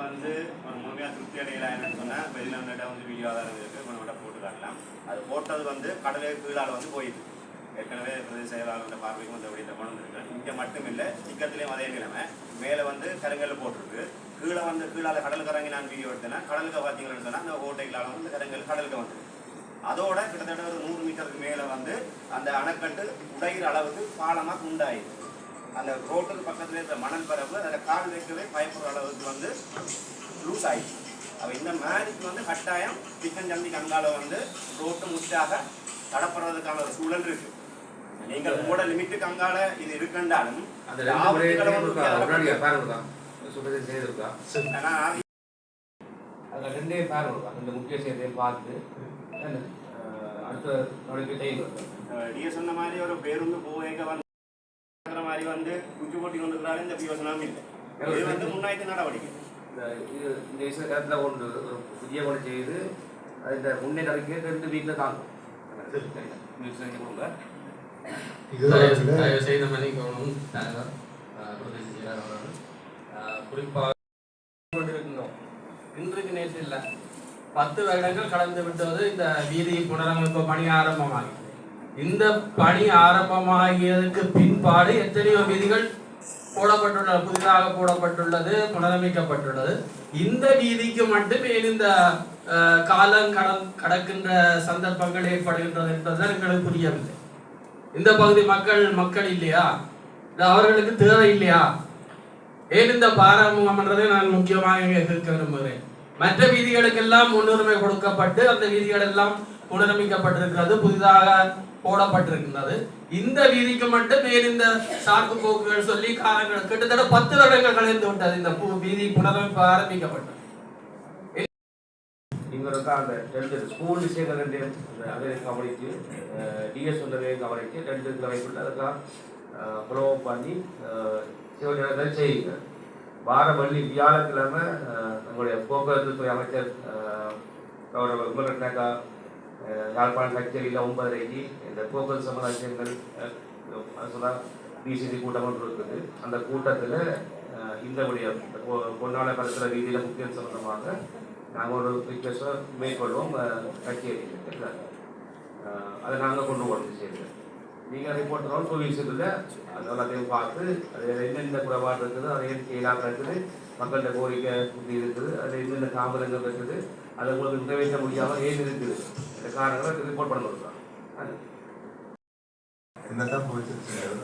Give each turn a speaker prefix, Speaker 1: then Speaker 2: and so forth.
Speaker 1: வந்து முழுமையாக திருப்தி அடையலான்னு சொன்னால் வெளியில் வந்துட்டு வந்து வீடியோ ஆதாரம் இருக்குது நம்மகிட்ட போட்டு காட்டலாம். அது போட்டது வந்து கடலுக்கு கீழால் வந்து போயிடுது. ஏற்கனவே பிரதேச செயலாளர் பார்வைக்கும் வந்து அப்படி கொண்டு வந்துருக்கு. இங்கே மட்டும் இல்லை, சிக்கத்துலேயும் அதே நிலைமை. மேலே வந்து கருங்கல் போட்டிருக்கு, கீழே வந்து கீழால் கடலுக்கு இறங்கி நான் வீடியோ எடுத்தேன்னா கடலுக்கு பார்த்தீங்கன்னு சொன்னால் அந்த ஓட்டைகளால் வந்து கருங்கல் கடலுக்கு வந்து அதோட கிட்டத்தட்ட ஒரு 100 மீட்டருக்கு மேலே வந்து அந்த அணைக்கட்டு உடைகிற அளவுக்கு பாலமாக உண்டாயிடுது. அந்த ரோட்டுக்கு பக்கத்தில் இருக்கிற மணல் பரப்பு அதில் கால் வைக்கவே பயப்படுற அளவுக்கு வந்து லூஸ் ஆகிடுச்சு. அப்போ இந்த மேரிக்கு வந்து கட்டாயம் சிக்கன் சந்தி கங்கால வந்து ரோட்டு முற்றாக தடப்படுறதுக்கான ஒரு சூழல் இருக்கு. நீங்கள் கூட லிமிட்டுக்கு அங்கால இது இருக்குன்றாலும் சொன்ன மாதிரி ஒரு பேருந்து போவேக வந்து மாதிரி வந்து குச்சி போட்டி கொண்டிருக்கிறாரு. இந்த யோசனாவும் இல்லை. இது வந்து முன்னாடி நடவடிக்கை
Speaker 2: இந்த விஷயத்தில் கொண்டு ஒரு புதிய கொண்டு செய்து இந்த முன்னேறிக்கை 2 வீட்டில் தாங்கும்
Speaker 3: செய்த மணிக்கணும் குறிப்பாக கொண்டிருக்கின்றோம். இன்றைக்கு நேற்று இல்லை, 10 வருடங்கள் கடந்து விட்டது. இந்த வீதி புனரமைப்பு பணி ஆரம்பமாகி இந்த பணி ஆரம்பமாகியதற்கு பின்பாடு எத்தனையோ வீதிகள் போடப்பட்டுள்ளது, புதிதாக போடப்பட்டுள்ளது, புனரமைக்கப்பட்டுள்ளது. இந்த வீதிக்கு மட்டும் இந்த காலம் கடக்கின்ற சந்தர்ப்பங்கள் ஏற்படுகின்றது என்பதுதான் எங்களுக்கு புரியவில்லை. இந்த பகுதி மக்கள் இல்லையா, அவர்களுக்கு தேவை இல்லையா? ஏன் இந்த பாராமுகம் என்றதை நான் முக்கியமாக கேட்க விரும்புகிறேன். மற்ற வீதிகளுக்கெல்லாம் முன்னுரிமை கொடுக்கப்பட்டு அந்த வீதிகள் எல்லாம் புனரமைக்கப்பட்டிருக்கிறது, புதிதாக போடப்பட்டிருக்கின்றது. இந்த வீதிக்கு மட்டும் மேல் இந்த சாக்கு போக்குகள் சொல்லி காலங்கள் கிட்டத்தட்ட 10 வருடங்கள் கழிந்து விட்டது இந்த வீதி புனரமைப்பு ஆரம்பிக்கப்பட்டது.
Speaker 2: அந்த ஸ்கூல் விஷயங்கள் அதை கவனித்து டிஎஸ் கவனித்து 2 கவனிக்குள்ள அதெல்லாம் ப்ரோ பண்ணி சிவஜனங்கள் செய்யுங்க. வார வள்ளி வியாழக்கிழமை நம்முடைய போக்குவரத்து துறை அமைச்சர் உமரட்னாக்கா யாழ்ப்பாணம் கச்சேரியில் 9:30 இந்த போக்குவரத்து சமுதாயங்கள் பிசிசி கூட்டம் ஒன்று இருக்குது. அந்த கூட்டத்தில் இந்த பொன்னாள பரிசுர ரீதியில் முக்கியம் சம்பந்தமாக நாங்கள் ஒரு ரிக்வெஸ்ட்டை மேற்கொள்வோம். கச்சேரி அதை நாங்கள் கொண்டு போகிறது சரி. நீங்கள் ரிப்போர்ட் பண்ணணும் 2 வீக்ஸுக்குள்ள அது எல்லாத்தையும் பார்த்து அதில் என்னென்ன குறைபாடு இருக்குது, அதை ஏன் செயலாக இருக்குது, மக்கள்கிட்ட கோரிக்கை இருக்குது, அதில் என்னென்ன தாமதங்கள் இருக்குது, அதை உங்களுக்கு நிறைவேற்ற முடியாமல் ஏன் இருக்குது, இந்த காரணங்களை ரிப்போர்ட் பண்ண கொடுக்குறாங்க.
Speaker 4: என்னதான் போயிட்டு
Speaker 1: வந்து